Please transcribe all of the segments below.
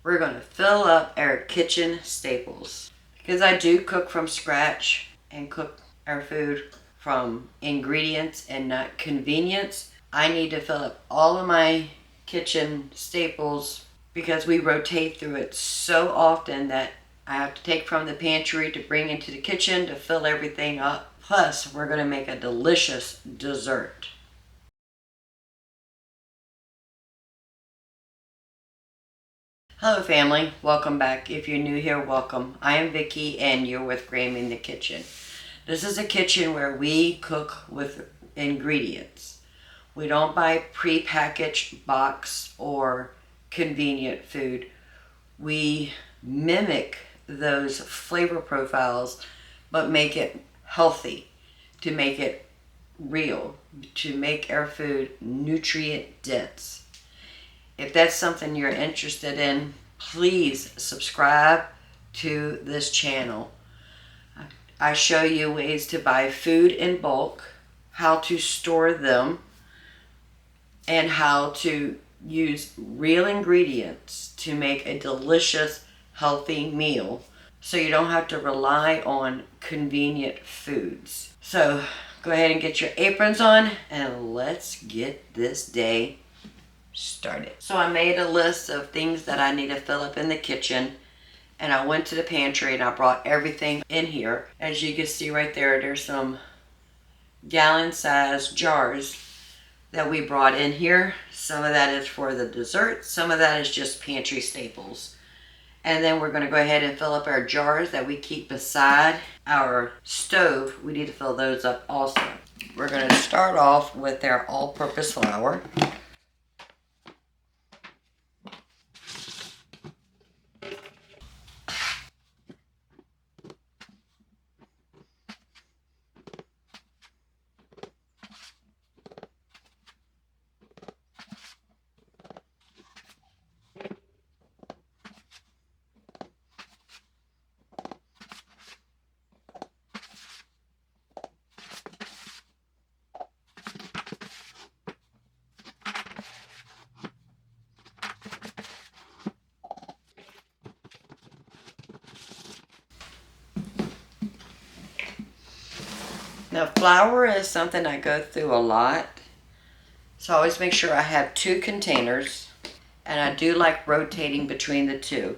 we're going to fill up our kitchen staples. Because I do cook from scratch and cook our food from ingredients and not convenience, I need to fill up all of my kitchen staples because we rotate through it so often that I have to take from the pantry to bring into the kitchen to fill everything up. Plus, we're going to make a delicious dessert. Hello family, welcome back. If you're new here, welcome. I am Vicki and you're with Graham in the Kitchen. This is a kitchen where we cook with ingredients. We don't buy pre-packaged box or convenient food. We mimic those flavor profiles but make it healthy, to make it real, to make our food nutrient dense. If that's something you're interested in, please subscribe to this channel. I show you ways to buy food in bulk, how to store them, and how to use real ingredients to make a delicious, healthy meal so you don't have to rely on convenient foods. So go ahead and get your aprons on and let's get this day started. So I made a list of things that I need to fill up in the kitchen, and I went to the pantry and I brought everything in here. As you can see right there, there's some gallon-sized jars that we brought in here. Some of that is for the dessert, some of that is just pantry staples. And then we're going to go ahead and fill up our jars that we keep beside our stove. We need to fill those up also. We're going to start off with our all-purpose flour. Now flour is something I go through a lot, so I always make sure I have 2 containers, and I do like rotating between the 2.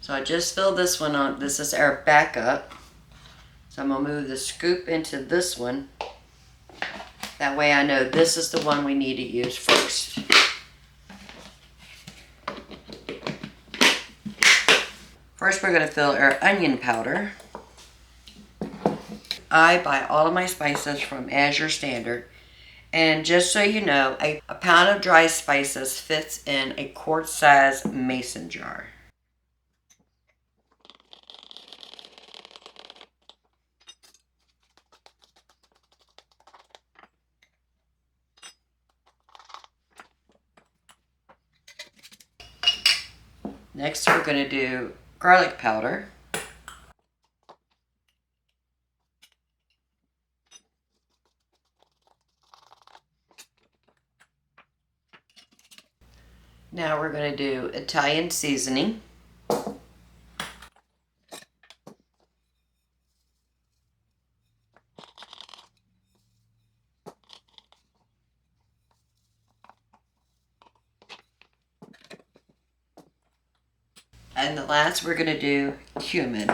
So I just filled this one on. This is our backup, so I'm going to move the scoop into this one. That way I know this is the one we need to use first. First we're going to fill our onion powder. I buy all of my spices from Azure Standard, and just so you know, a pound of dry spices fits in a quart-size mason jar. Next we're going to do garlic powder. Now we're going to do Italian seasoning. And the last we're going to do cumin.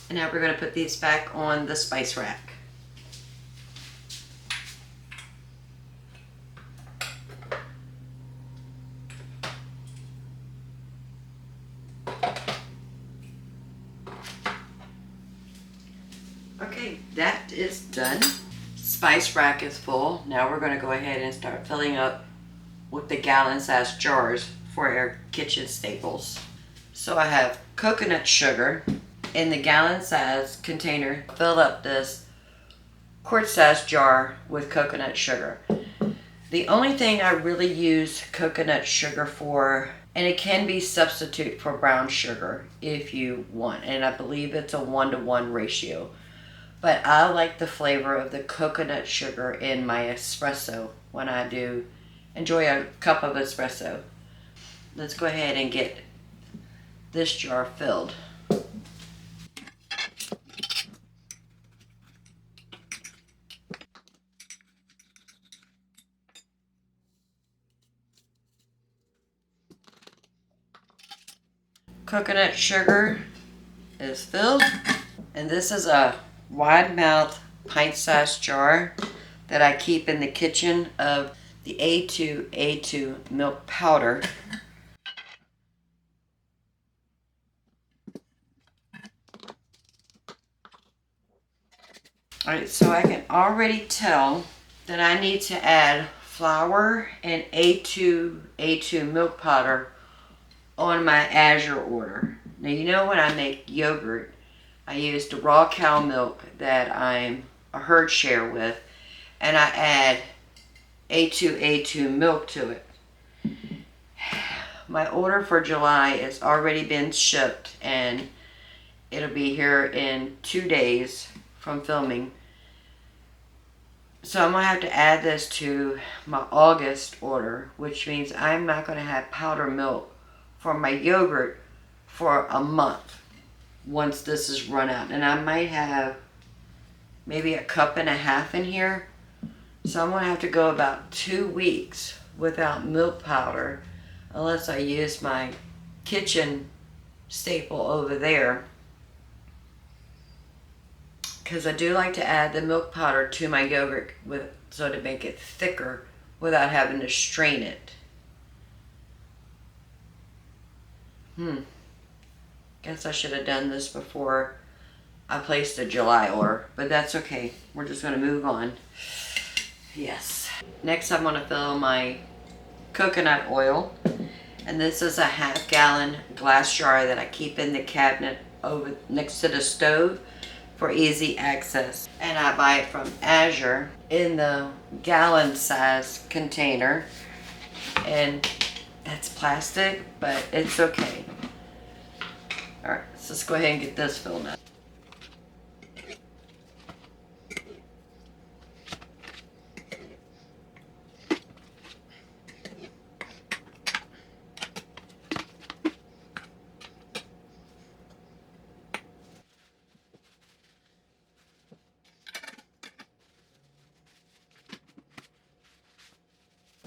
And now we're going to put these back on the spice rack. Okay, that is done. Spice rack is full. Now we're going to go ahead and start filling up with the gallon-sized jars for our kitchen staples. So I have coconut sugar in the gallon-sized container. Fill up this quart-sized jar with coconut sugar. The only thing I really use coconut sugar for, and it can be substitute for brown sugar if you want, and I believe it's a 1-to-1 ratio. But I like the flavor of the coconut sugar in my espresso when I do enjoy a cup of espresso. Let's go ahead and get this jar filled. Coconut sugar is filled, and this is a wide mouth pint-sized jar that I keep in the kitchen of the A2 milk powder. Alright, so I can already tell that I need to add flour and A2 milk powder on my Azure order. Now, you know, when I make yogurt, I use the raw cow milk that I'm a herd share with, and I add A2 milk to it. My order for July has already been shipped, and it'll be here in 2 days from filming. So I'm going to have to add this to my August order, which means I'm not going to have powder milk for my yogurt for a month once this is run out. And I might have maybe a cup and a half in here. So I'm going to have to go about 2 weeks without milk powder unless I use my kitchen staple over there. Because I do like to add the milk powder to my yogurt so to make it thicker without having to strain it. Guess I should have done this before I placed the July order, but that's okay. We're just going to move on. Yes. Next I'm going to fill my coconut oil. And this is a half-gallon glass jar that I keep in the cabinet over next to the stove for easy access. And I buy it from Azure in the gallon size container. And that's plastic, but it's okay. Alright, so let's go ahead and get this filled up.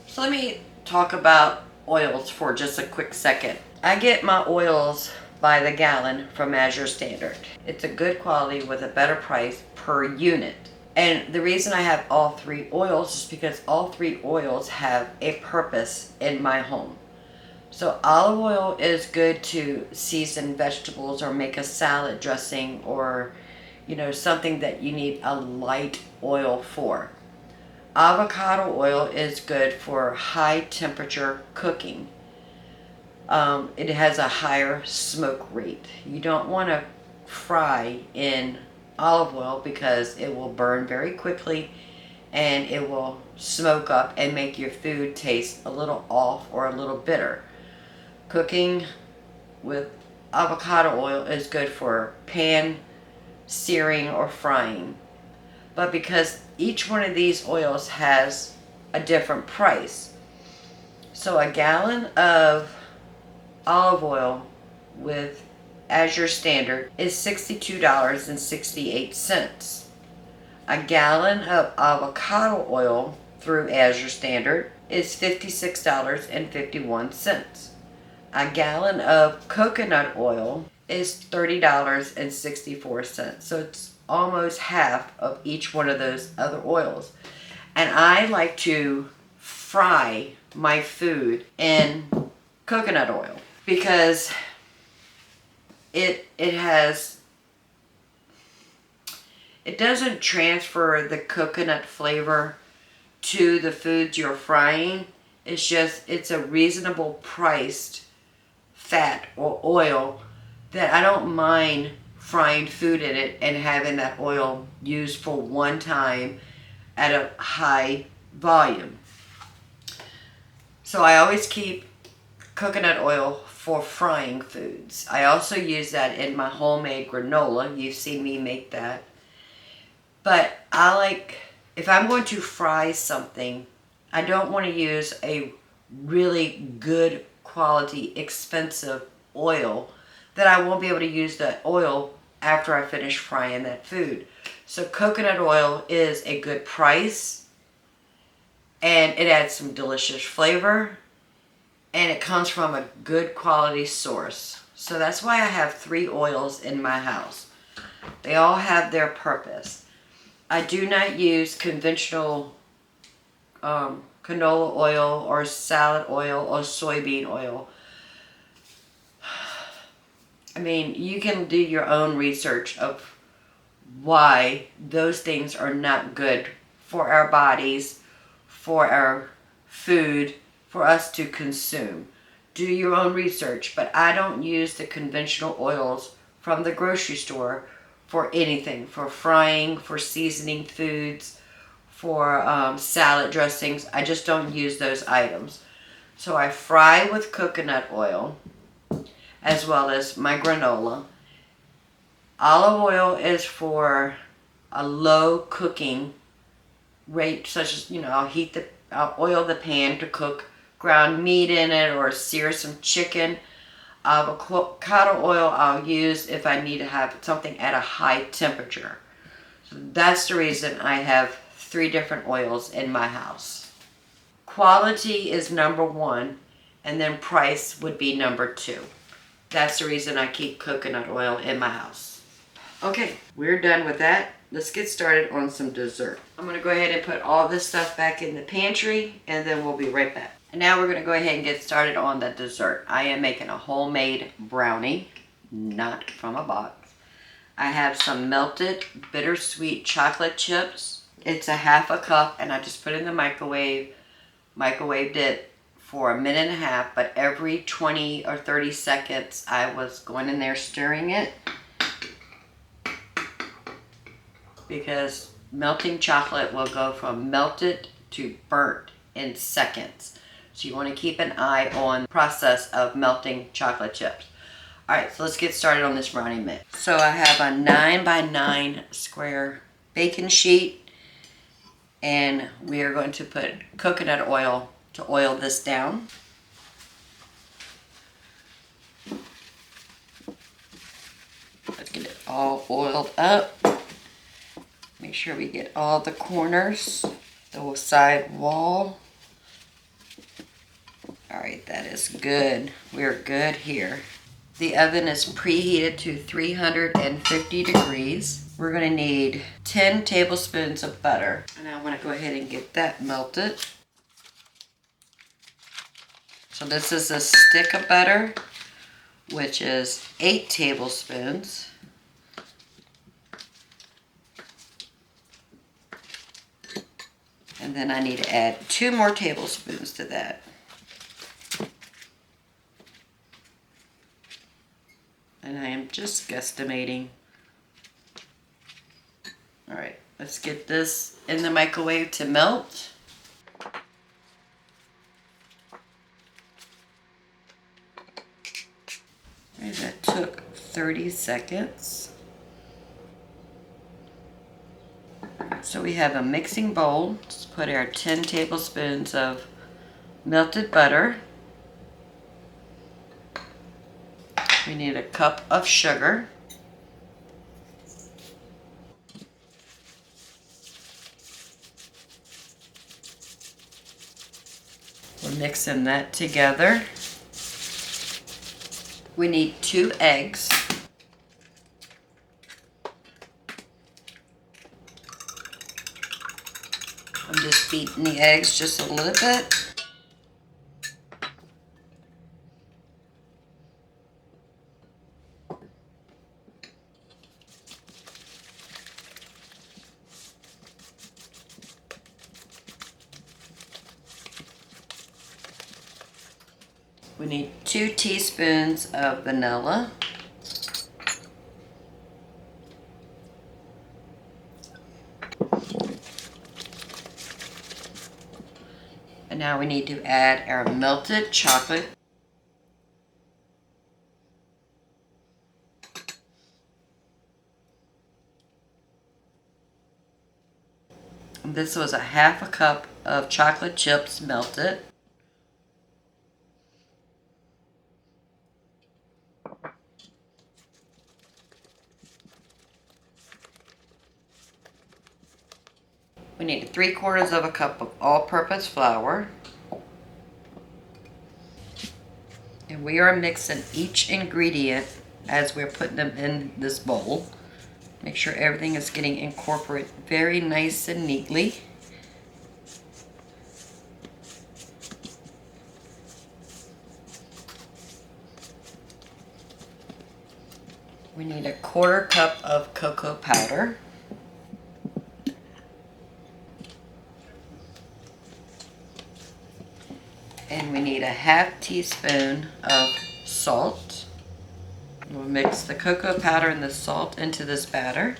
So let me talk about oils for just a quick second. I get my oils by the gallon from Azure Standard. It's a good quality with a better price per unit. And the reason I have all 3 oils is because all 3 oils have a purpose in my home. So olive oil is good to season vegetables or make a salad dressing, or something that you need a light oil for. Avocado oil is good for high temperature cooking. It has a higher smoke rate. You don't want to fry in olive oil because it will burn very quickly and it will smoke up and make your food taste a little off or a little bitter. Cooking with avocado oil is good for pan searing or frying. But because each one of these oils has a different price. So a gallon of olive oil with Azure Standard is $62.68. A gallon of avocado oil through Azure Standard is $56.51. A gallon of coconut oil is $30.64. So it's almost half of each one of those other oils. And I like to fry my food in coconut oil because it doesn't transfer the coconut flavor to the foods you're frying. It's a reasonable priced fat or oil that I don't mind frying food in it and having that oil used for one time at a high volume. So I always keep coconut oil for frying foods. I also use that in my homemade granola. You've seen me make that. But if I'm going to fry something, I don't want to use a really good quality, expensive oil that I won't be able to use that oil after I finish frying that food. So coconut oil is a good price, and it adds some delicious flavor, and it comes from a good quality source. So that's why I have 3 oils in my house. They all have their purpose. I do not use conventional canola oil or salad oil or soybean oil. I mean, you can do your own research of why those things are not good for our bodies, for our food, for us to consume. Do your own research, but I don't use the conventional oils from the grocery store for anything, for frying, for seasoning foods, for salad dressings. I just don't use those items. So I fry with coconut oil as well as my granola. Olive oil is for a low cooking rate, such as, I'll oil the pan to cook ground meat in it or sear some chicken. Avocado oil I'll use if I need to have something at a high temperature. So that's the reason I have 3 different oils in my house. Quality is number 1, and then price would be number 2. That's the reason I keep coconut oil in my house. Okay, we're done with that. Let's get started on some dessert. I'm going to go ahead and put all this stuff back in the pantry, and then we'll be right back. And now we're going to go ahead and get started on the dessert. I am making a homemade brownie, not from a box. I have some melted bittersweet chocolate chips. It's a half a cup, and I just put it in the microwave. Microwaved it for 1.5 minutes, but every 20 or 30 seconds I was going in there stirring it, because melting chocolate will go from melted to burnt in seconds. So you want to keep an eye on the process of melting chocolate chips. Alright, so let's get started on this brownie mix. So I have a 9x9 square baking sheet, and we are going to put coconut oil to oil this down. Let's get it all oiled up. Make sure we get all the corners, the side wall. Alright, that is good. We're good here. The oven is preheated to 350 degrees. We're going to need 10 tablespoons of butter. And I want to go ahead and get that melted. So this is a stick of butter, which is 8 tablespoons. And then I need to add 2 more tablespoons to that. And I am just guesstimating. Alright, let's get this in the microwave to melt. And that took 30 seconds. So we have a mixing bowl. Let's put our 10 tablespoons of melted butter. We need a cup of sugar. We're mixing that together. We need 2 eggs. I'm just beating the eggs just a little bit. We need 2 teaspoons of vanilla. And now we need to add our melted chocolate. This was a half a cup of chocolate chips melted. We need 3/4 of a cup of all-purpose flour. And we are mixing each ingredient as we're putting them in this bowl. Make sure everything is getting incorporated very nice and neatly. We need 1/4 cup of cocoa powder. And we need a 1/2 teaspoon of salt. We'll mix the cocoa powder and the salt into this batter.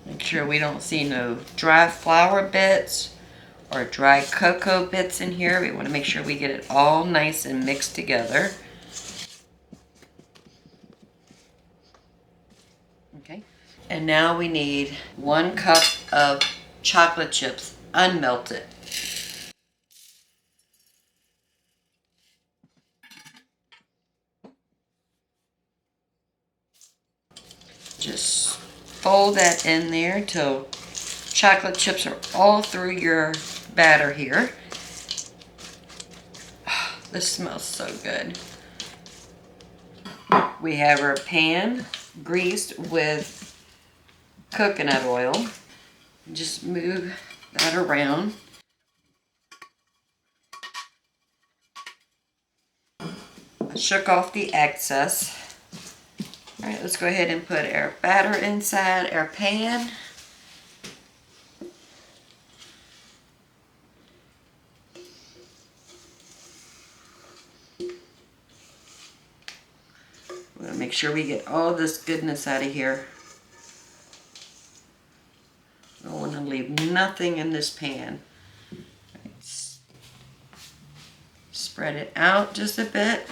Make sure we don't see no dry flour bits or dry cocoa bits in here. We want to make sure we get it all nice and mixed together. Okay. And now we need 1 cup of chocolate chips, unmelted. Just fold that in there till chocolate chips are all through your batter here. Oh, this smells so good. We have our pan greased with coconut oil. Just move that around. I shook off the excess. All right, let's go ahead and put our batter inside our pan. We're gonna make sure we get all this goodness out of here. I don't want to leave nothing in this pan. Right. Spread it out just a bit.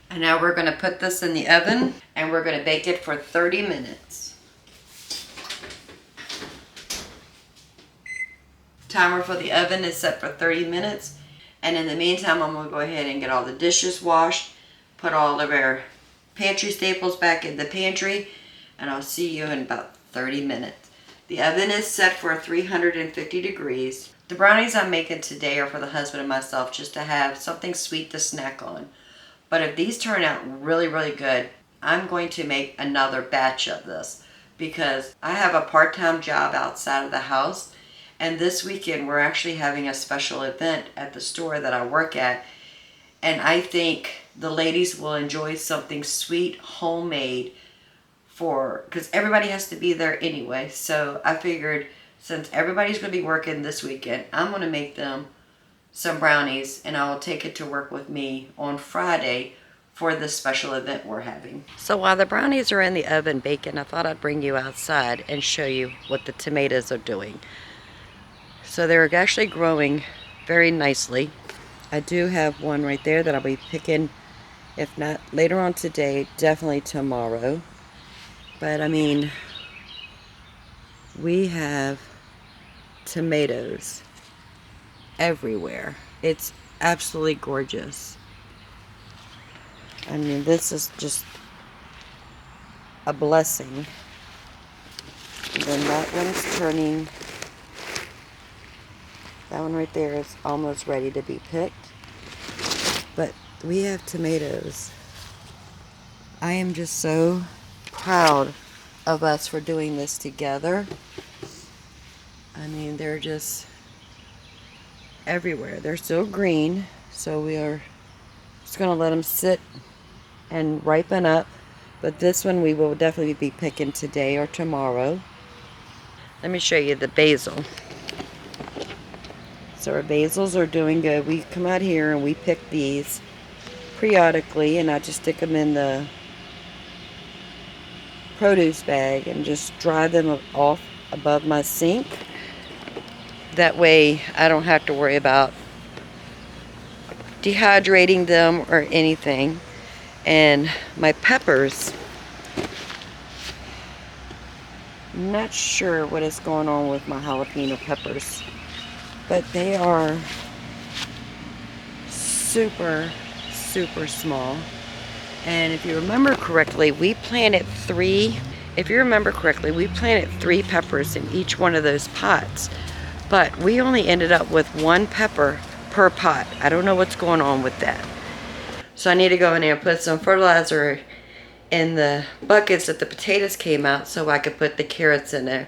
And now we're going to put this in the oven and we're going to bake it for 30 minutes. Timer for the oven is set for 30 minutes. And in the meantime, I'm going to go ahead and get all the dishes washed, put all of our pantry staples back in the pantry, and I'll see you in about 30 minutes. The oven is set for 350 degrees. The brownies I'm making today are for the husband and myself, just to have something sweet to snack on. But if these turn out really, really good, I'm going to make another batch of this because I have a part-time job outside of the house. And this weekend, we're actually having a special event at the store that I work at. And I think the ladies will enjoy something sweet, homemade, because everybody has to be there anyway. So I figured since everybody's going to be working this weekend, I'm going to make them some brownies and I'll take it to work with me on Friday for this special event we're having. So while the brownies are in the oven baking, I thought I'd bring you outside and show you what the tomatoes are doing. So they're actually growing very nicely. I do have one right there that I'll be picking, if not later on today, definitely tomorrow. But I mean, we have tomatoes everywhere. It's absolutely gorgeous. I mean, this is just a blessing. And then that one's turning. That one right there is almost ready to be picked. But we have tomatoes. I am just so proud of us for doing this together. I mean, they're just everywhere. They're still green, so we are just going to let them sit and ripen up. But this one we will definitely be picking today or tomorrow. Let me show you the basil. So our basils are doing good. We come out here and we pick these periodically, and I just stick them in the produce bag and just dry them off above my sink. That way I don't have to worry about dehydrating them or anything. And my peppers, I'm not sure what is going on with my jalapeno peppers, but they are super, super small. And if you remember correctly, we planted three peppers in each one of those pots. But we only ended up with one pepper per pot. I don't know what's going on with that. So I need to go in there and put some fertilizer in the buckets that the potatoes came out so I could put the carrots in there.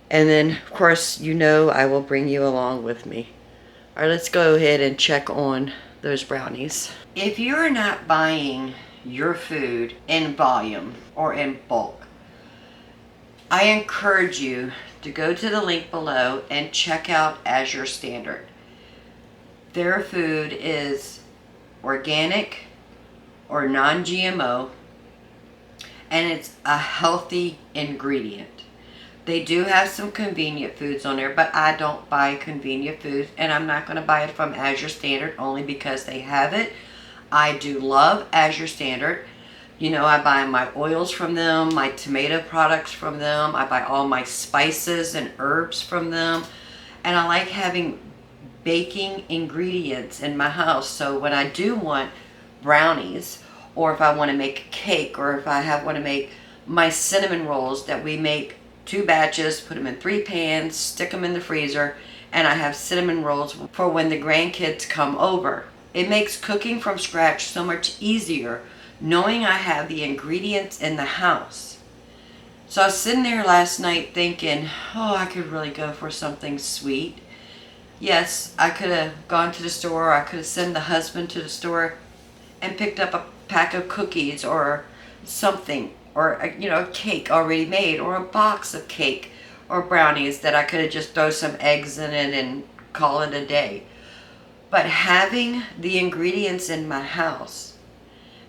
And then, of course, you know I will bring you along with me. All right, let's go ahead and check on those brownies. If you're not buying your food in volume or in bulk, I encourage you to go to the link below and check out Azure Standard. Their food is organic or non-GMO, and it's a healthy ingredient. They do have some convenient foods on there, but I don't buy convenient foods, and I'm not going to buy it from Azure Standard only because they have it. I do love Azure Standard. You know, I buy my oils from them, my tomato products from them. I buy all my spices and herbs from them. And I like having baking ingredients in my house. So when I do want brownies, or if I want to make a cake, or if I want to make my cinnamon rolls that we make 2 batches, put them in 3 pans, stick them in the freezer, and I have cinnamon rolls for when the grandkids come over. It makes cooking from scratch so much easier knowing I have the ingredients in the house. So I was sitting there last night thinking, oh, I could really go for something sweet. Yes, I could have gone to the store, or I could have sent the husband to the store and picked up a pack of cookies or something, or a cake already made, or a box of cake or brownies that I could have just throw some eggs in it and call it a day. But having the ingredients in my house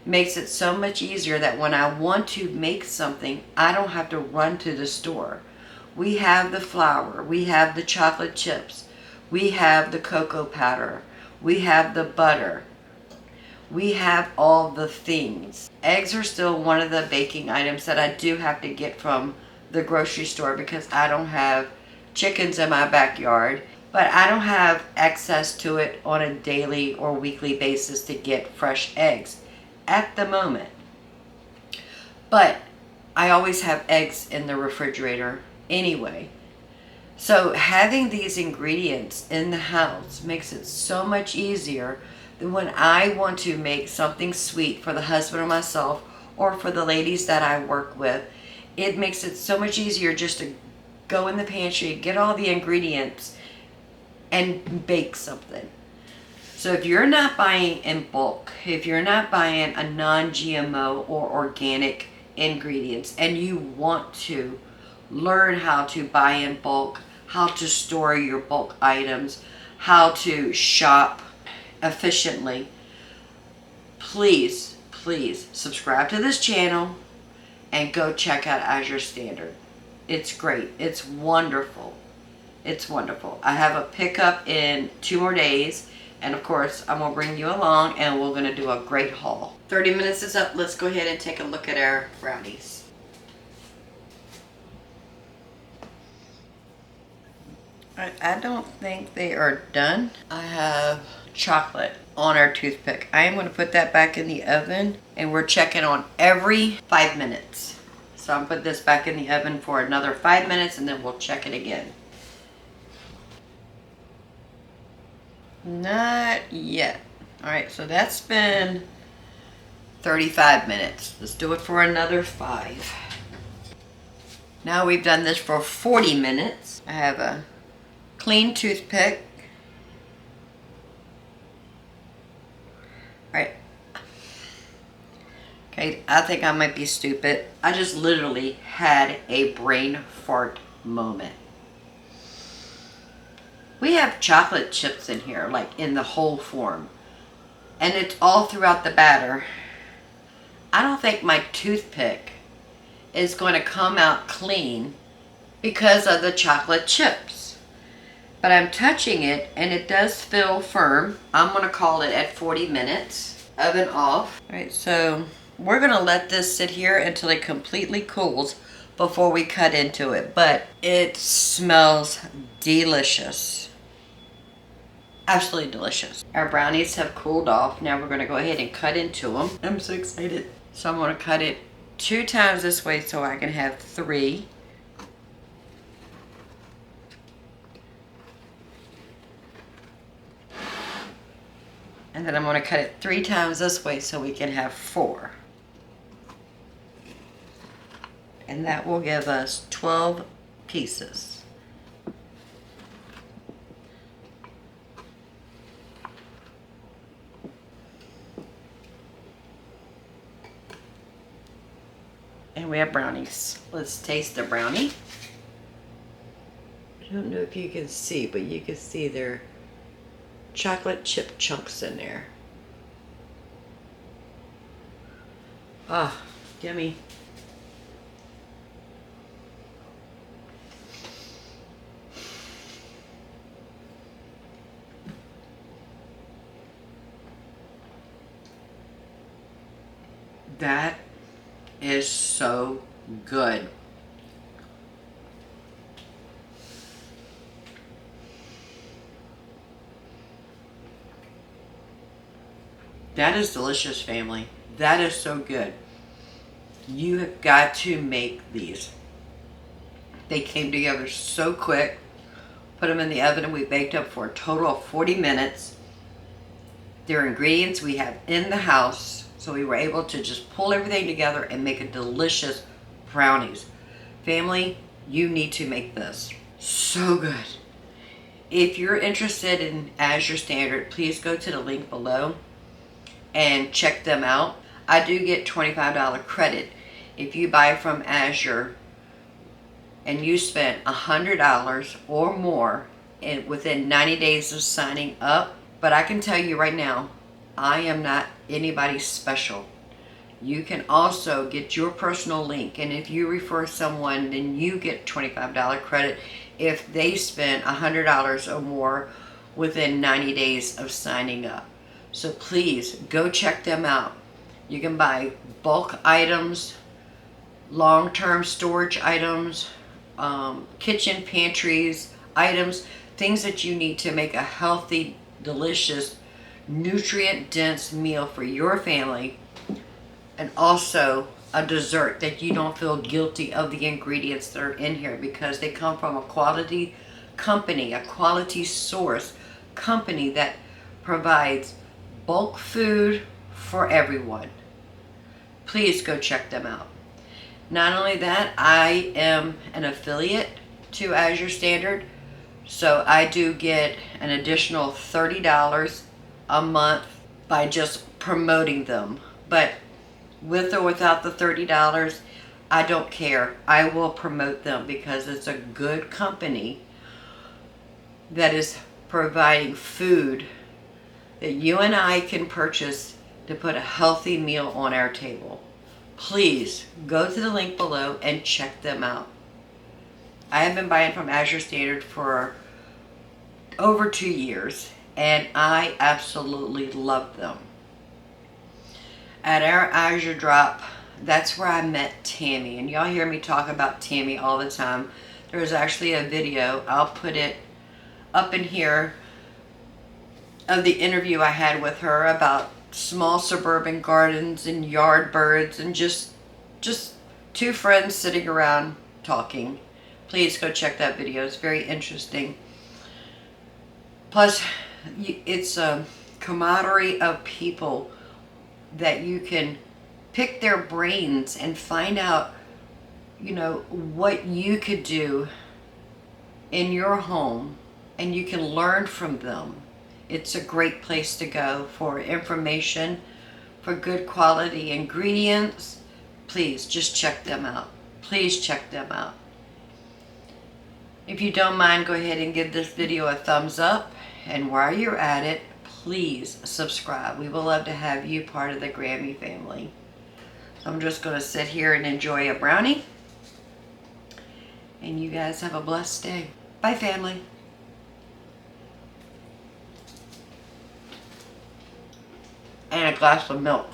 makes it so much easier that when I want to make something, I don't have to run to the store. We have the flour, we have the chocolate chips, we have the cocoa powder, we have the butter, we have all the things. Eggs are still one of the baking items that I do have to get from the grocery store because I don't have chickens in my backyard, but I don't have access to it on a daily or weekly basis to get fresh eggs at the moment. But I always have eggs in the refrigerator anyway. So having these ingredients in the house makes it so much easier than when I want to make something sweet for the husband or myself, or for the ladies that I work with. It makes it so much easier just to go in the pantry, get all the ingredients, and bake something. So if you're not buying in bulk, if you're not buying a non-GMO or organic ingredients, and you want to learn how to buy in bulk, how to store your bulk items, how to shop efficiently, please subscribe to this channel and go check out Azure Standard. It's great. It's wonderful. It's wonderful. I have a pickup in 2 more days, and of course I'm going to bring you along and we're going to do a great haul. 30 minutes is up. Let's go ahead and take a look at our brownies. I don't think they are done. I have chocolate on our toothpick. I am going to put that back in the oven, and we're checking on every 5 minutes. So I'm going to put this back in the oven for another 5 minutes, and then we'll check it again. Not yet. Alright, so that's been 35 minutes. Let's do it for another 5. Now we've done this for 40 minutes. I have a clean toothpick. Alright. Okay, I think I might be stupid. I just literally had a brain fart moment. We have chocolate chips in here, like in the whole form. And it's all throughout the batter. I don't think my toothpick is going to come out clean because of the chocolate chips. But I'm touching it and it does feel firm. I'm gonna call it at 40 minutes, oven off. All right, so we're gonna let this sit here until it completely cools before we cut into it, but it smells delicious. Absolutely delicious. Our brownies have cooled off. Now we're gonna go ahead and cut into them. I'm so excited. So I'm gonna cut it 2 times this way so I can have 3. And then I'm going to cut it 3 times this way so we can have 4. And that will give us 12 pieces. And we have brownies. Let's taste the brownie. I don't know if you can see, but you can see they're chocolate chip chunks in there. Ah, yummy. That is so good. That is delicious, family. That is so good. You have got to make these. They came together so quick. Put them in the oven and we baked up for a total of 40 minutes. Their ingredients we have in the house, so we were able to just pull everything together and make a delicious brownies. Family, you need to make this. So good. If you're interested in Azure Standard, please go to the link below and check them out. I do get $25 credit if you buy from Azure and you spend $100 or more within 90 days of signing up. But I can tell you right now, I am not anybody special. You can also get your personal link, and if you refer someone, then you get $25 credit if they spend $100 or more within 90 days of signing up. So please go check them out. You can buy bulk items, long-term storage items, kitchen pantries, items, things that you need to make a healthy, delicious, nutrient-dense meal for your family, and also a dessert that you don't feel guilty of the ingredients that are in here because they come from a quality company, a quality source company that provides bulk food for everyone. Please go check them out. Not only that, I am an affiliate to Azure Standard, so I do get an additional $30 a month by just promoting them. But with or without the $30, I don't care. I will promote them because it's a good company that is providing food that you and I can purchase to put a healthy meal on our table. Please go to the link below and check them out. I have been buying from Azure Standard for over 2 years and I absolutely love them. At our Azure Drop, that's where I met Tammy, and y'all hear me talk about Tammy all the time. There's actually a video, I'll put it up in here, of the interview I had with her about small suburban gardens and yard birds and just 2 friends sitting around talking. Please go check that video. It's very interesting. Plus, it's a camaraderie of people that you can pick their brains and find out, you know, what you could do in your home, and you can learn from them. It's a great place to go for information, for good quality ingredients. Please just check them out. Please check them out. If you don't mind, go ahead and give this video a thumbs up, and while you're at it, please subscribe. We would love to have you part of the Grammy family. So I'm just going to sit here and enjoy a brownie. And you guys have a blessed day. Bye, family. And a glass of milk.